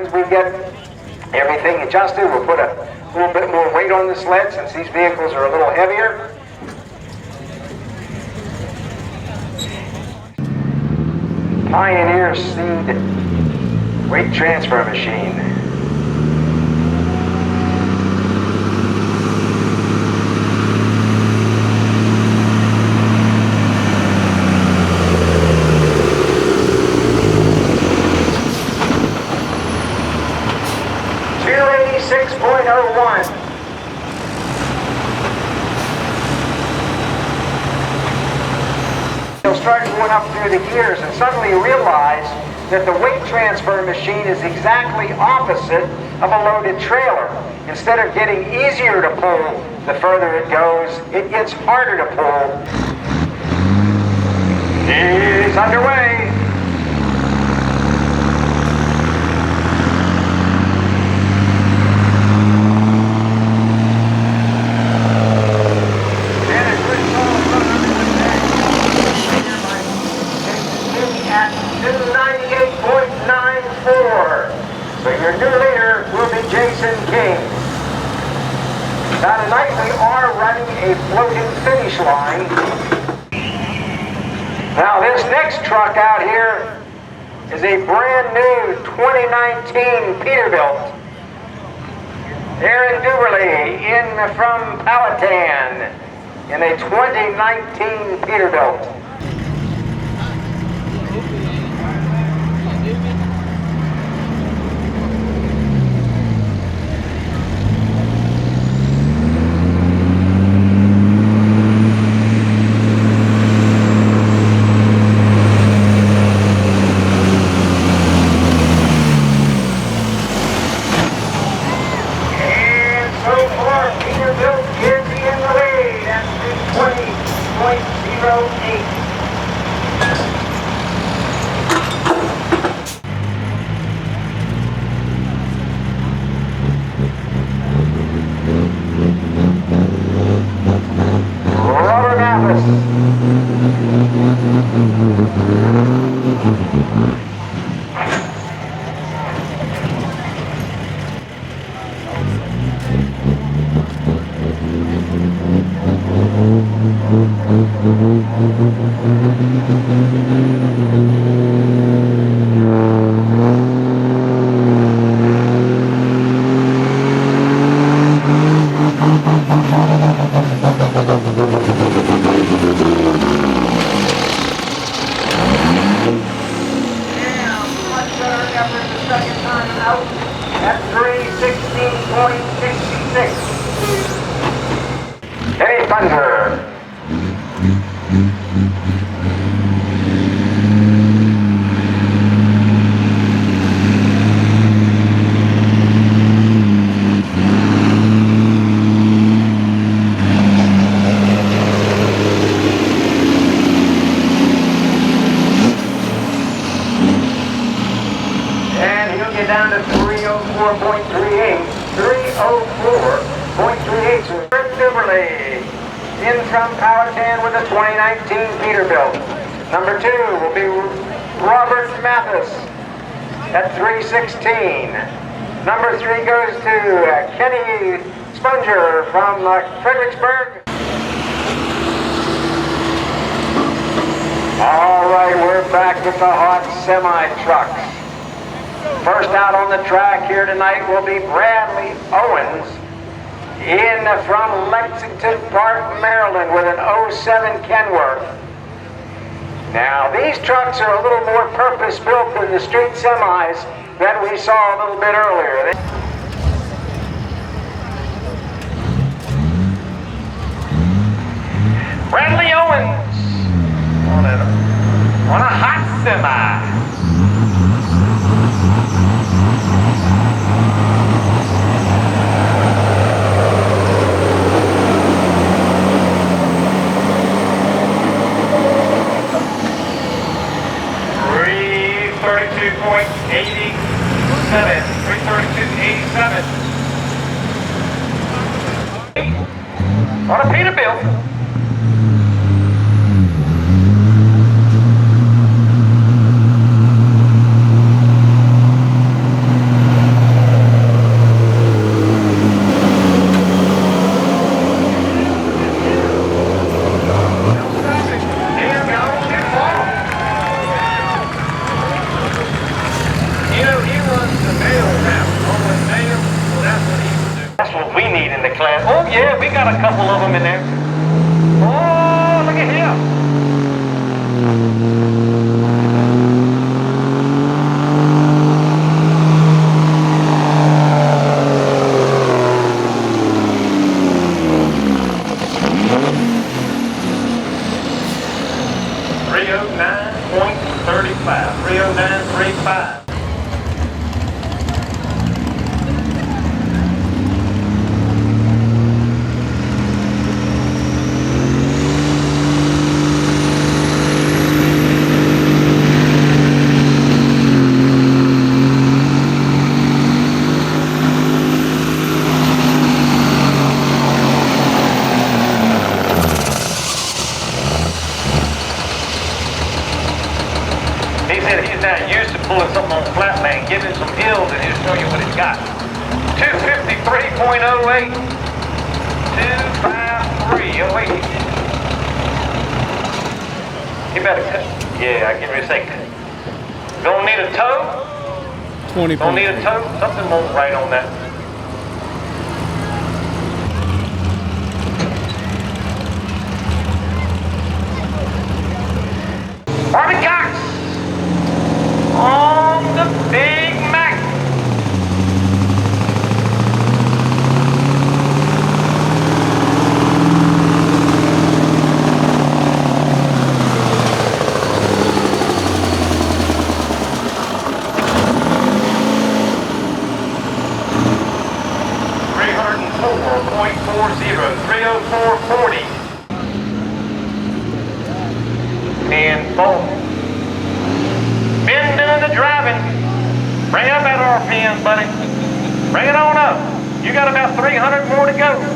as we get everything adjusted, we'll put a little bit more weight on the sled since these vehicles are a little heavier. Pioneer Seed weight transfer machine. You'll start going up through the gears and suddenly realize that the weight transfer machine is exactly opposite of a loaded trailer. Instead of getting easier to pull the further it goes, it gets harder to pull. It's underway. So your new leader will be Jason King. Now tonight we are running a floating finish line. Now this next truck out here is a brand new 2019 Peterbilt. Aaron Duberly in from Powhatan in a 2019 Peterbilt. At 316.66. Hey, Thunder. Down to 304.38. 304.38. So Rick Duberly in from Powhatan with a 2019 Peterbilt. Number 2 will be Robert Mathis at 316. Number 3 goes to Kenny Sponger from Fredericksburg. All right, we're back with the hot semi-trucks. First out on the track here tonight will be Bradley Owens in from Lexington Park, Maryland with an 07 Kenworth. Now these trucks are a little more purpose-built than the street semis that we saw a little bit earlier. Bradley Owens on a hot semi. On a Peterbilt. class. Oh yeah, we got a couple of them in there. Oh, look at here. He's not used to pulling something on flat man. Give him some hills and he'll show you what he's got. 253.08. 253. Oh wait. He better cut. Yeah, I'll give you a second. Don't need a toe? 20. Don't need a toe? Something won't right on that. Harvey Cox on the Big Mac. And boom. Been doing the driving. Bring up that RPM, buddy. Bring it on up. You got about 300 more to go.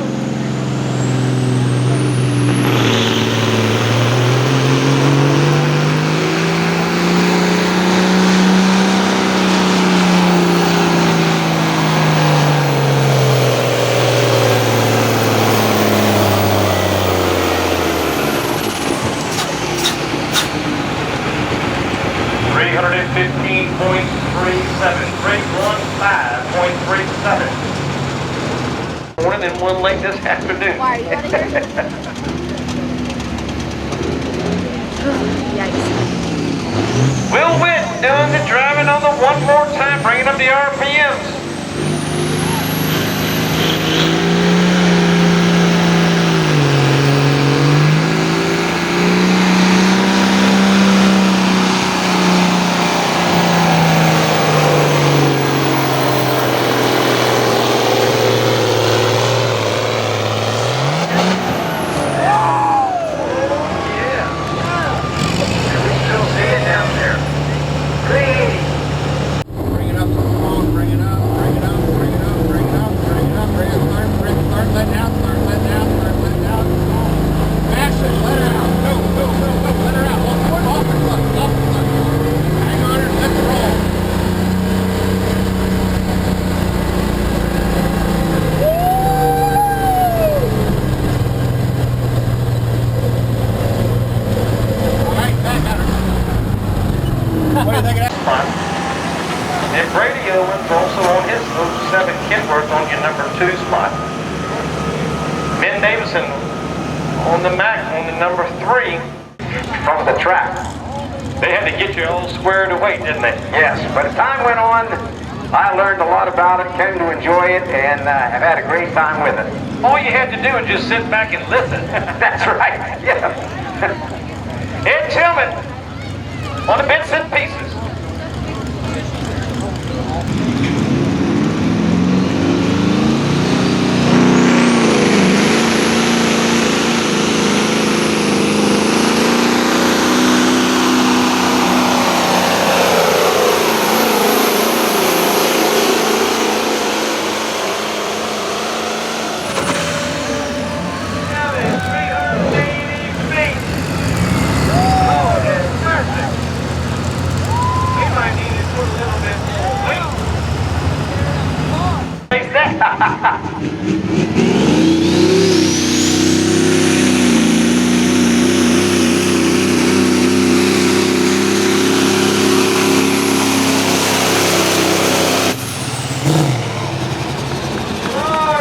Morning and one late this afternoon. Why are you out of here? Yikes. Will Witt doing the driving on the one more time, bringing up the RPMs. And Brady Owens also on his 07 Kenworth on your number 2 spot. Ben Davison on the Mac on the number 3 from the track. They had to get you all squared away, didn't they? Yes, but as time went on, I learned a lot about it, came to enjoy it, and have had a great time with it. All you had to do was just sit back and listen. That's right, yeah. Ed Tillman on the bits and pieces.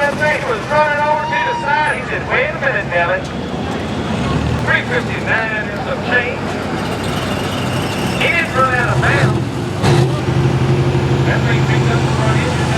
That thing was running over minute, Devin. 3:59 and some change. He didn't run out of bounds. That thing picked up the front end.